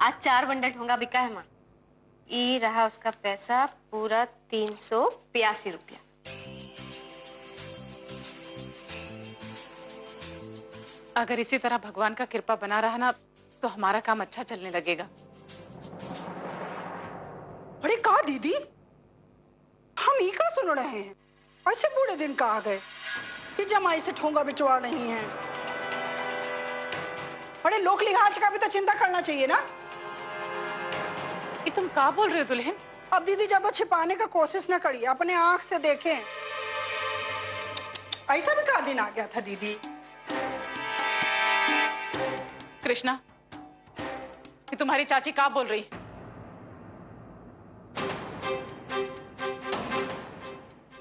आज 4 बंडल ठोंगा बिका है माँ। ये रहा उसका पैसा पूरा 382 रुपया। अगर इसी तरह भगवान का कृपा बना रहा ना तो हमारा काम अच्छा चलने लगेगा। अरे कहा दीदी, हम ही का सुन रहे हैं? ऐसे बूढ़े दिन का आ गए कि जमाई से ठोंगा बिचवा नहीं है। अरे लोक लिहाज का भी तो चिंता करना चाहिए ना। ये तुम क्या बोल रहे हो दुल्हन? अब दीदी ज्यादा छिपाने का कोशिश ना करिए, अपने आंख से देखें। ऐसा भी का दिन आ गया था दीदी? कृष्णा, ये तुम्हारी चाची क्या बोल रही?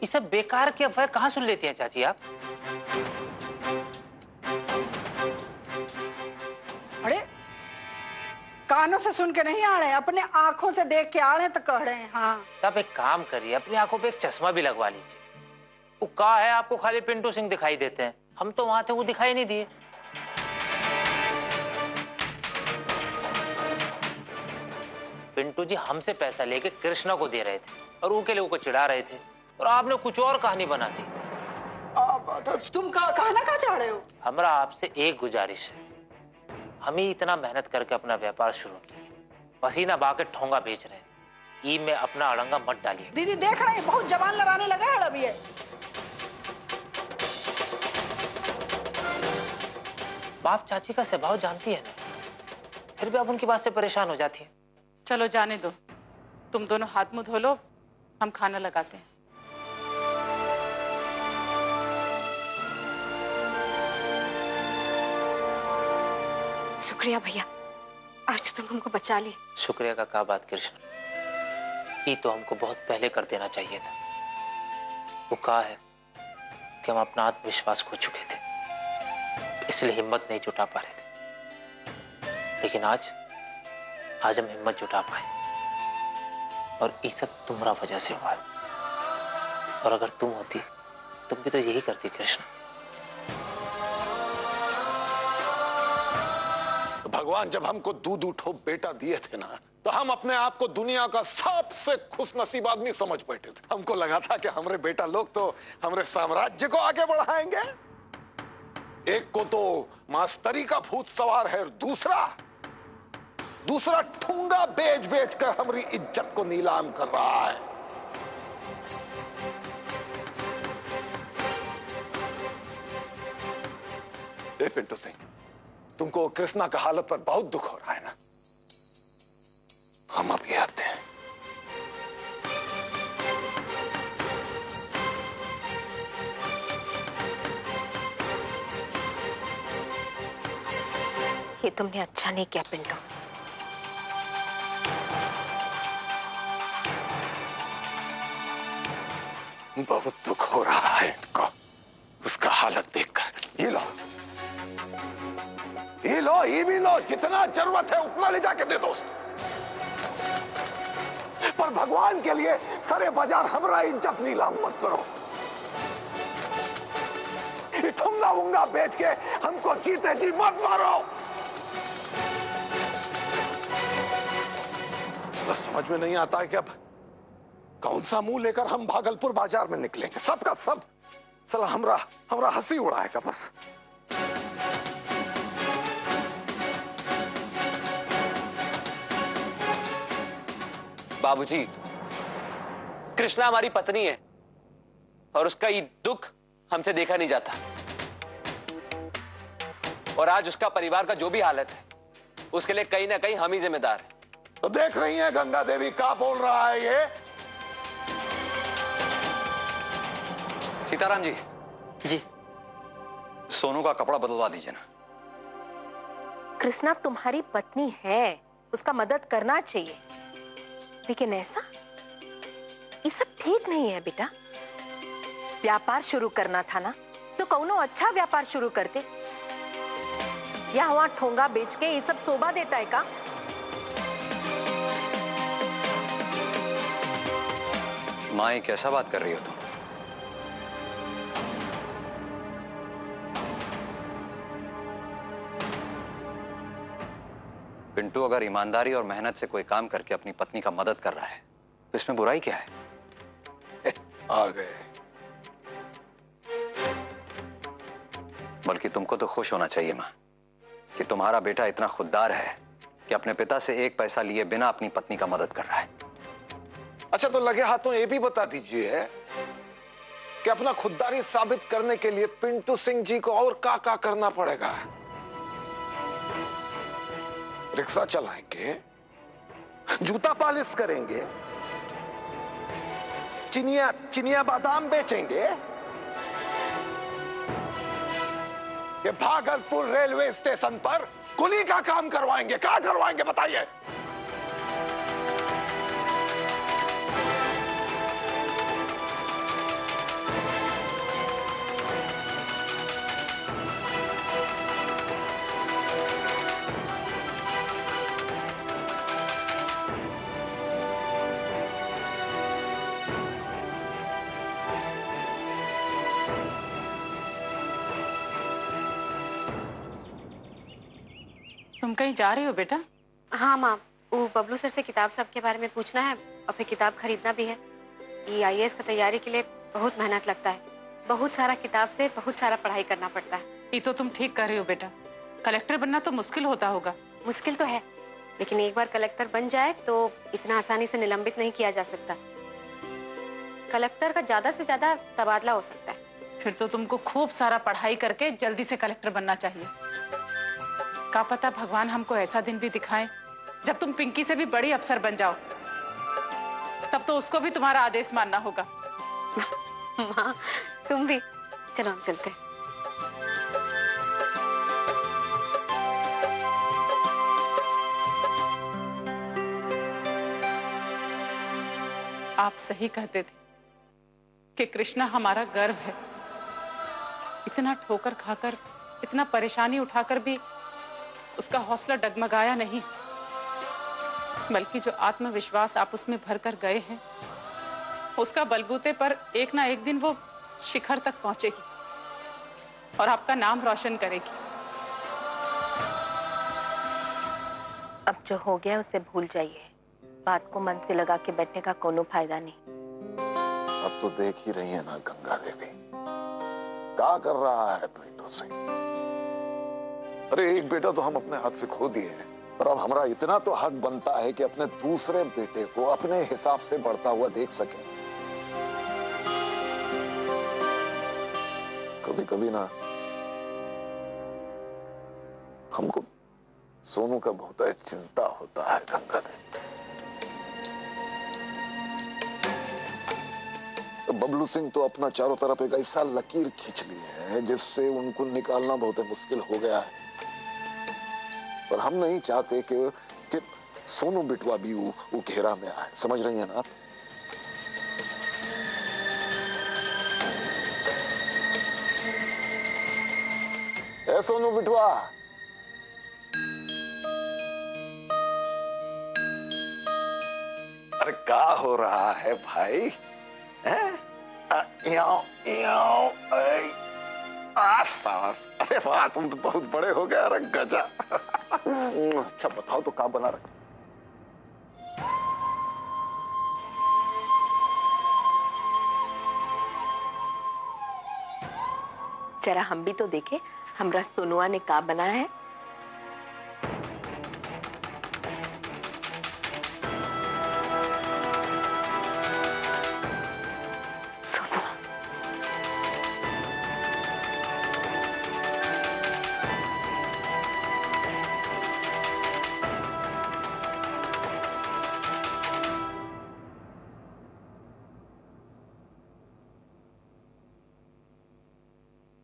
ये सब बेकार की अफवाह कहाँ सुन लेती हैं चाची आप? अरे कानों से सुन के नहीं आ रहे, अपने आंखों से देख के आ रहे तो कह रहे हैं। हाँ तो आप एक काम करिए, अपनी आंखों पे एक चश्मा भी लगवा लीजिए। वो कहा है आपको खाली पिंटू सिंह दिखाई देते हैं, हम तो वहां थे वो दिखाई नहीं दिए। पिंटू जी हमसे पैसा लेके कृष्णा को दे रहे थे और उनके लोगों को चिढ़ा रहे थे और आपने कुछ और कहानी बना दी। तुम कहना क्या चाह रहे हो? हमारा आपसे एक गुजारिश है, हम ही इतना मेहनत करके अपना व्यापार शुरू किया, पसीना बहा के ठोंगा बेच रहे हैं, ई में अपना अड़ंगा मत डालिए। दीदी देख रहे हैं बहुत जबान लड़ाने लगा है अभी। बाप चाची का स्वभाव जानती है ना, फिर भी आप उनकी बात से परेशान हो जाती है। चलो जाने दो, तुम दोनों हाथ मुंह धो लो, हम खाना लगाते हैं। शुक्रिया भैया, आज तुम हमको बचा ली। शुक्रिया का क्या बात कृष्ण, ये तो हमको बहुत पहले कर देना चाहिए था। वो कहा है कि हम अपना आत्मविश्वास खो चुके थे, इसलिए हिम्मत नहीं जुटा पा रहे थे, लेकिन आज हम हिम्मत जुटा पाए और ये सब तुम्हारा वजह से हुआ है। और अगर तुम होती तुम भी तो यही करती कृष्ण। भगवान जब हमको दूध ठोप बेटा दिए थे ना, तो हम अपने आप को दुनिया का सबसे खुशनसीब आदमी समझ बैठे थे। हमको लगा था कि हमारे बेटा लोग तो हमारे साम्राज्य को आगे बढ़ाएंगे। एक को तो मास्तरी का भूत सवार है और दूसरा ठूंगा बेच बेच कर हमारी इज्जत को नीलाम कर रहा है। पिंटू सिंह, तुमको कृष्णा का हालत पर बहुत दुख हो रहा है ना? हम अभी आते हैं। ये तुमने अच्छा नहीं किया पिंटू। बहुत दुख हो रहा है इनको उसका हालत देखकर। ये लो, ये भी लो, जितना जरूरत है उतना ले जाके दे दो। पर भगवान के लिए सारे बाजार हमारा इज्जत नीलाम मत करो। ठुंगा वुंगा बेच के हमको जीते जी मत मारो। समझ में नहीं आता है कि अब कौन सा मुंह लेकर हम भागलपुर बाजार में निकलेंगे। सबका सब साला हमरा हंसी उड़ाएगा बस। बाबूजी, कृष्णा हमारी पत्नी है और उसका ये दुख हमसे देखा नहीं जाता। और आज उसका परिवार का जो भी हालत है उसके लिए कहीं ना कहीं हम ही जिम्मेदार हैं। तो देख रही है गंगा देवी क्या बोल रहा है ये? सीताराम जी, सोनू का कपड़ा बदलवा दीजिए ना। कृष्णा तुम्हारी पत्नी है, उसका मदद करना चाहिए, लेकिन ऐसा ये सब ठीक नहीं है बेटा। व्यापार शुरू करना था ना तो कौनो अच्छा व्यापार शुरू करते, या वहां ठोंगा बेच के ये सब शोभा देता है का? माँ, ये कैसा बात कर रही हो तुम? पिंटू अगर ईमानदारी और मेहनत से कोई काम करके अपनी पत्नी का मदद कर रहा है तो इसमें बुराई क्या है? आ गए। बल्कि तुमको तो खुश होना चाहिए मां कि तुम्हारा बेटा इतना खुददार है कि अपने पिता से एक पैसा लिए बिना अपनी पत्नी का मदद कर रहा है। अच्छा, तो लगे हाथों ये भी बता दीजिए कि अपना खुददारी साबित करने के लिए पिंटू सिंह जी को और क्या करना पड़ेगा? रिक्शा चलाएंगे, जूता पॉलिश करेंगे, चिनिया बादाम बेचेंगे, कि भागलपुर रेलवे स्टेशन पर कुली का काम करवाएंगे? क्या करवाएंगे बताइए? तुम कहीं जा रही हो बेटा? हाँ माँ, वो बबलू सर से किताब सब के बारे में पूछना है और फिर किताब खरीदना भी है। ये IAS का तैयारी के लिए बहुत मेहनत लगता है, बहुत सारा किताब से बहुत सारा पढ़ाई करना पड़ता है। ये तो तुम ठीक कर रही हो बेटा, कलेक्टर बनना तो मुश्किल होता होगा। मुश्किल तो है, लेकिन एक बार कलेक्टर बन जाए तो इतना आसानी से निलंबित नहीं किया जा सकता। कलेक्टर का ज्यादा से ज्यादा तबादला हो सकता है। फिर तो तुमको खूब सारा पढ़ाई करके जल्दी से कलेक्टर बनना चाहिए। क्या पता भगवान हमको ऐसा दिन भी दिखाए जब तुम पिंकी से भी बड़ी अफसर बन जाओ, तब तो उसको भी तुम्हारा आदेश मानना होगा। माँ तुम भी चलो, हम चलते हैं। आप सही कहते थे कि कृष्णा हमारा गर्व है। इतना ठोकर खाकर, इतना परेशानी उठाकर भी उसका हौसला डगमगाया नहीं, बल्कि जो आत्मविश्वास आप उसमें भर कर गए हैं, उसका बलबूते पर एक ना एक दिन वो शिखर तक पहुंचेगी और आपका नाम रोशन करेगी। अब जो हो गया उसे भूल जाइए, बात को मन से लगा के बैठने का कोनो फायदा नहीं। अब तो देख ही रही है ना गंगा देवी, क्या कर रहा है पिंटू सिंह। अरे एक बेटा तो हम अपने हाथ से खो दिए हैं, पर अब हमारा इतना तो हक बनता है कि अपने दूसरे बेटे को अपने हिसाब से बढ़ता हुआ देख सके। कभी कभी ना हमको सोनू का बहुत चिंता होता है गंगा देवी। तो बबलू सिंह तो अपना चारों तरफ एक ऐसा लकीर खींच लिए है जिससे उनको निकालना बहुत मुश्किल हो गया है। पर हम नहीं चाहते कि सोनू बिटवा भी वो घेरा में आए, समझ रही है ना आप? ए सोनू बिटवा, अरे क्या हो रहा है भाई? हैं? अरे वाह, तुम तो बहुत बड़े हो गए। अरे गजा। अच्छा बताओ तो क्या बना रहे? जरा हम भी तो देखे हमरा सोनुआ ने का बनाया है।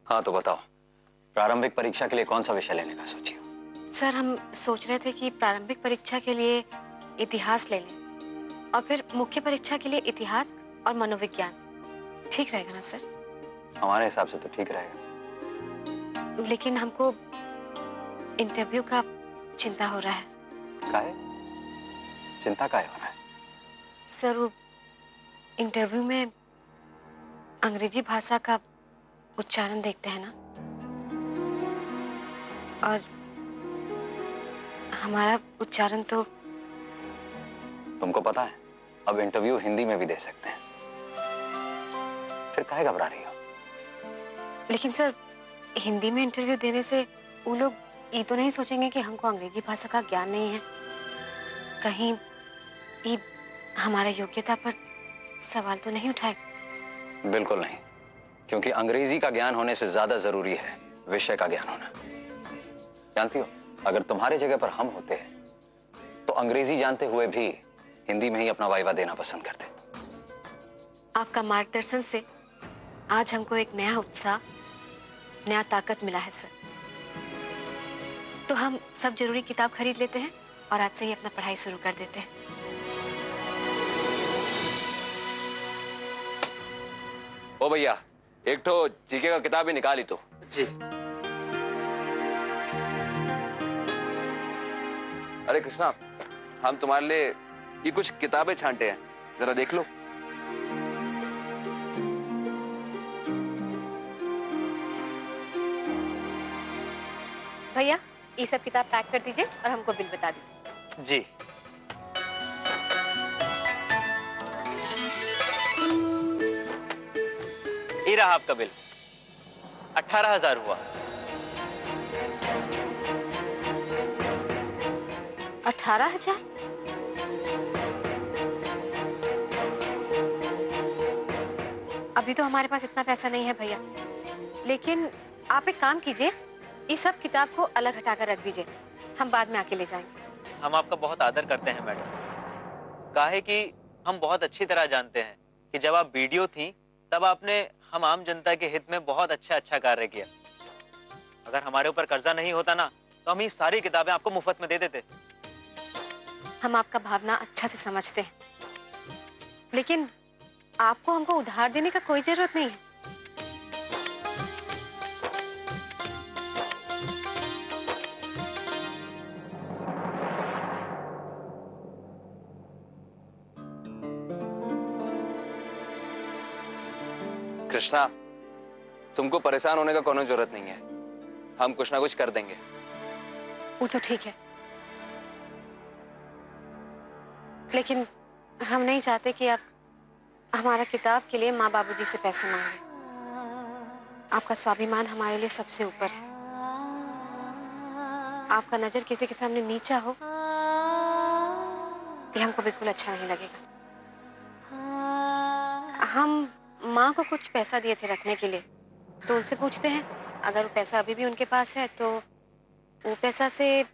हाँ तो बताओ, प्रारंभिक परीक्षा के लिए कौन सा विषय लेने का सोची हो? सर हम सोच रहे थे कि प्रारंभिक परीक्षा के लिए इतिहास ले लें और फिर मुख्य परीक्षा के लिए इतिहास और मनोविज्ञान। ठीक रहेगा ना सर? हमारे हिसाब से तो ठीक रहेगा, लेकिन हमको इंटरव्यू का चिंता हो रहा है। काहे? चिंता काहे हो रहा है? सर वो इंटरव्यू में अंग्रेजी भाषा का उच्चारण देखते हैं ना, और हमारा उच्चारण तो तुमको पता है, अब इंटरव्यू हिंदी में भी दे सकते हैं, फिर काहे घबरा रही हो? लेकिन सर, हिंदी में इंटरव्यू देने से वो लोग ये तो नहीं सोचेंगे कि हमको अंग्रेजी भाषा का ज्ञान नहीं है? कहीं ये हमारा योग्यता पर सवाल तो नहीं उठाएगा? बिल्कुल नहीं, क्योंकि अंग्रेजी का ज्ञान होने से ज्यादा जरूरी है विषय का ज्ञान होना। जानती हो, अगर तुम्हारी जगह पर हम होते तो अंग्रेजी जानते हुए भी हिंदी में ही अपना वाइवा देना पसंद करते। आपका मार्गदर्शन से आज हमको एक नया उत्साह, नया ताकत मिला है सर। तो हम सब जरूरी किताब खरीद लेते हैं और आज से ही अपना पढ़ाई शुरू कर देते हैं। ओ भैया, एक तो जीके का किताब ही निकाली तो। जी। अरे कृष्णा, हम तुम्हारे लिए ये कुछ किताबें छांटे हैं, जरा देख लो। भैया, ये सब किताब पैक कर दीजिए और हमको बिल बता दीजिए। जी। ये रहा आपका बिल, 18,000 हुआ। 18,000? अभी तो हमारे पास इतना पैसा नहीं है भैया, लेकिन आप एक काम कीजिए, इस सब किताब को अलग हटाकर रख दीजिए, हम बाद में आके ले जाएंगे। हम आपका बहुत आदर करते हैं मैडम। काहे कि हम बहुत अच्छी तरह जानते हैं कि जब आप वीडियो थी तब आपने हम आम जनता के हित में बहुत अच्छा कार्य किया। अगर हमारे ऊपर कर्जा नहीं होता ना तो हम ये सारी किताबें आपको मुफ्त में दे देते। हम आपका भावना अच्छा से समझते हैं, लेकिन आपको हमको उधार देने का कोई जरूरत नहीं है। कृष्णा, तुमको परेशान होने का कोनो जरूरत नहीं है, हम कुछ ना कुछ कर देंगे। वो तो ठीक है, लेकिन हम नहीं चाहते कि आप हमारा किताब के लिए माँ बाबूजी से पैसे मांगे। आपका स्वाभिमान हमारे लिए सबसे ऊपर है। आपका नजर किसी के सामने नीचा हो, ये हमको बिल्कुल अच्छा नहीं लगेगा। हम माँ को कुछ पैसा दिए थे रखने के लिए, तो उनसे पूछते हैं, अगर वो पैसा अभी भी उनके पास है तो वो पैसा से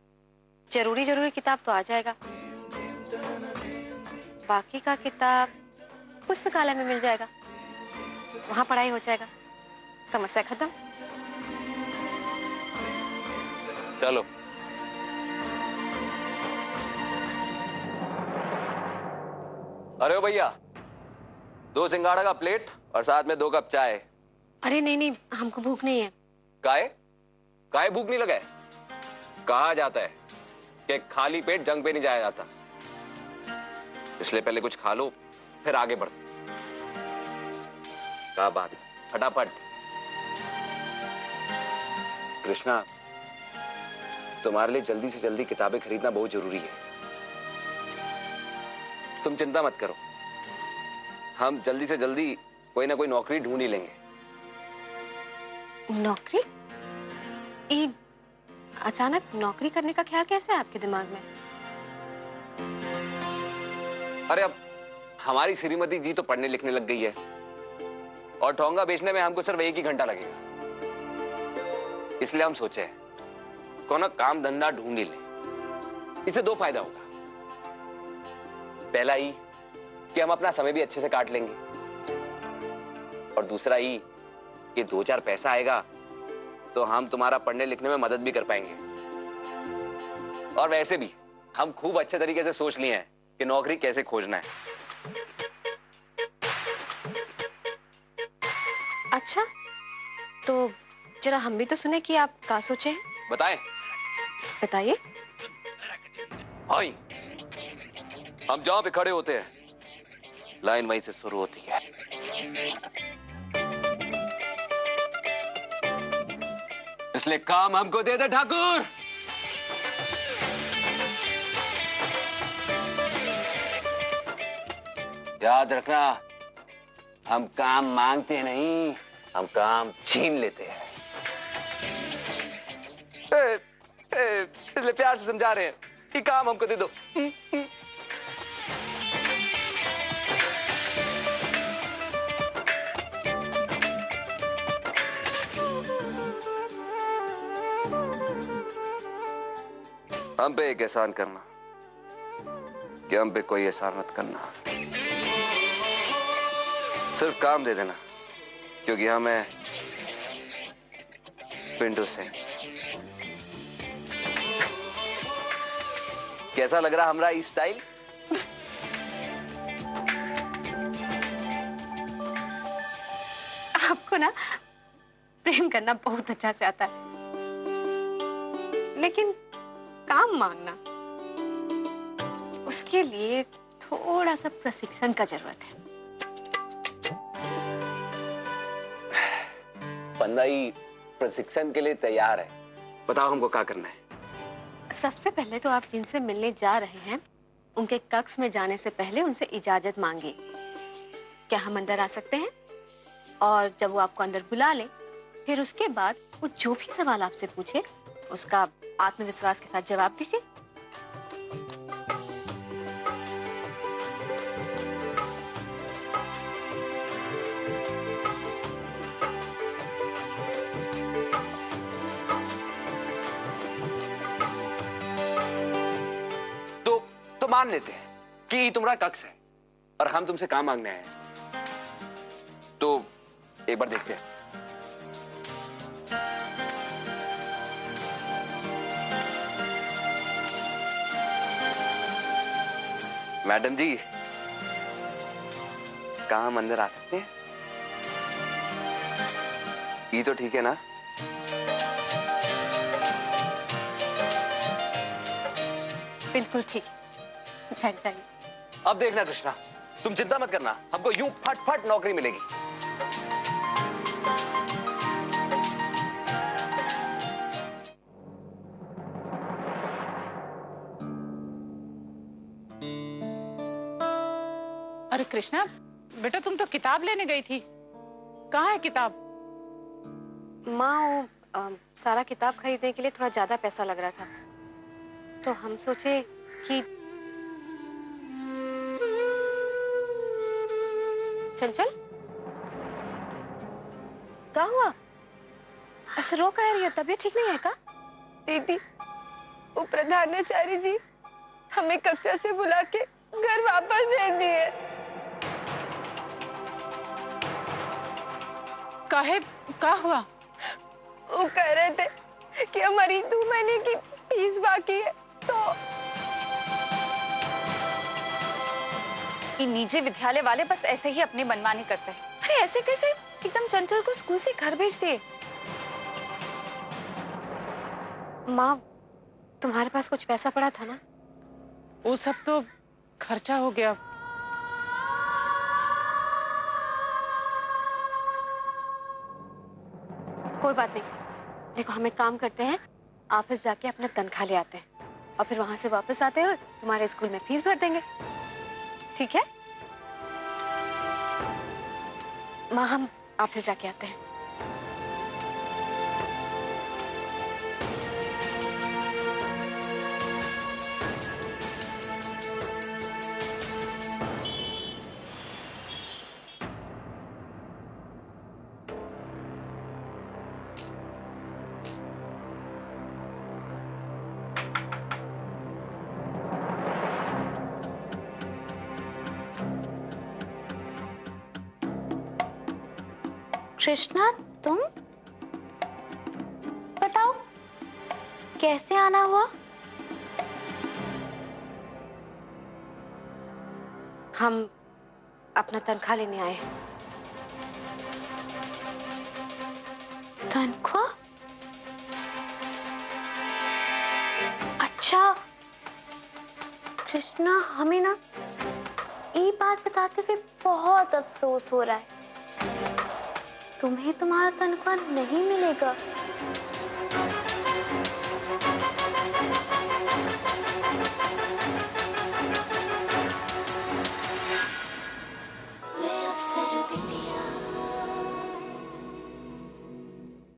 जरूरी किताब तो आ जाएगा, बाकी का किताब पुस्तकालय में मिल जाएगा, वहां पढ़ाई हो जाएगा, समस्या खत्म। चलो। अरे ओ भैया, 2 सिंगाड़ा का प्लेट और साथ में 2 कप चाय। अरे नहीं, हमको भूख नहीं है। काहे भूख नहीं लगा है? कहा जाता है कि खाली पेट जंग पे नहीं जाया जाता, इसलिए पहले कुछ खा लो फिर आगे बढ़ो। क्या बात, फटाफट। कृष्णा, तुम्हारे लिए जल्दी से जल्दी किताबें खरीदना बहुत जरूरी है। तुम चिंता मत करो, हम जल्दी से जल्दी कोई ना कोई नौकरी ढूंढ ही लेंगे। नौकरी? ये अचानक नौकरी करने का ख्याल कैसे है आपके दिमाग में? अरे अब हमारी श्रीमती जी तो पढ़ने लिखने लग गई है और ठोंगा बेचने में हमको सिर्फ 1 ही घंटा लगेगा, इसलिए हम सोचे कोनो काम धंधा ढूंढ ही ले। इससे 2 फायदा होगा। पहला ही कि हम अपना समय भी अच्छे से काट लेंगे, और दूसरा ही कि 2-4 पैसा आएगा तो हम तुम्हारा पढ़ने लिखने में मदद भी कर पाएंगे। और वैसे भी हम खूब अच्छे तरीके से सोच लिए हैं कि नौकरी कैसे खोजना है। अच्छा, तो जरा हम भी तो सुने कि आप क्या सोचे हैं। बताएं? बताइए। हाँ, हम जहां पे खड़े होते हैं लाइन वहीं से शुरू होती है। इसलिए काम हमको दे दे ठाकुर। याद रखना, हम काम मांगते नहीं, हम काम छीन लेते हैं। इसलिए प्यार से समझा रहे हैं कि काम हमको दे दो। हम पे एक एहसान करना कि हम पे कोई एहसान मत करना। सिर्फ काम दे देना, क्योंकि हमें पिंटू से। कैसा लग रहा हमारा ये स्टाइल? आपको ना प्रेम करना बहुत अच्छा से आता है, लेकिन काम मांगना, उसके लिए थोड़ा सा प्रशिक्षण का जरूरत है। पंदाई प्रशिक्षण के लिए तैयार है। बताओ हमको क्या करना है। सबसे पहले तो आप जिनसे मिलने जा रहे हैं उनके कक्ष में जाने से पहले उनसे इजाजत मांगिए। क्या हम अंदर आ सकते हैं? और जब वो आपको अंदर बुला ले, फिर उसके बाद वो जो भी सवाल आपसे पूछे उसका आत्मविश्वास के साथ जवाब दीजिए। तो मान लेते हैं कि तुम्हारा कक्ष है और हम तुमसे काम मांगने आए हैं, तो एक बार देखते हैं। मैडम जी, कहाँ हम अंदर आ सकते हैं? ये तो ठीक है ना? बिल्कुल ठीक, बैठ जाइए। अब देखना कृष्णा, तुम चिंता मत करना, हमको यूं फट फट नौकरी मिलेगी। अरे कृष्णा, बेटा तुम तो किताब लेने गई थी, कहाँ है किताब? माँ, सारा किताब खरीदने के लिए थोड़ा ज्यादा पैसा लग रहा था, तो हम सोचे कि चंचल, क्या हुआ? ऐसे रो कह रही है? तबीयत ठीक नहीं है का? दीदी, वो प्रधानाचार्य जी हमें कक्षा से बुला के घर वापस भेज दिए। काहे, क्या हुआ? वो कह रहे थे कि हमारी 2 महीने की फीस बाकी है, तो ये निजी विद्यालय वाले बस ऐसे ही अपनी मनमानी करते हैं। अरे ऐसे कैसे एकदम चंचल को स्कूल से घर भेज दिए? माँ, तुम्हारे पास कुछ पैसा पड़ा था ना? वो सब तो खर्चा हो गया। कोई बात नहीं, देखो हम एक काम करते हैं, ऑफिस जाके अपना तनख्वाह ले आते हैं और फिर वहां से वापस आते हुए तुम्हारे स्कूल में फीस भर देंगे, ठीक है? माँ, हम ऑफिस जाके आते हैं। कृष्णा, तुम बताओ कैसे आना हुआ? हम अपना तनख्वाह लेने आए हैं। तनख्वाह? अच्छा कृष्णा, हमें ना ये बात बताते हुए बहुत अफसोस हो रहा है। तुम्हें तुम्हारा तनख्वाह नहीं मिलेगा।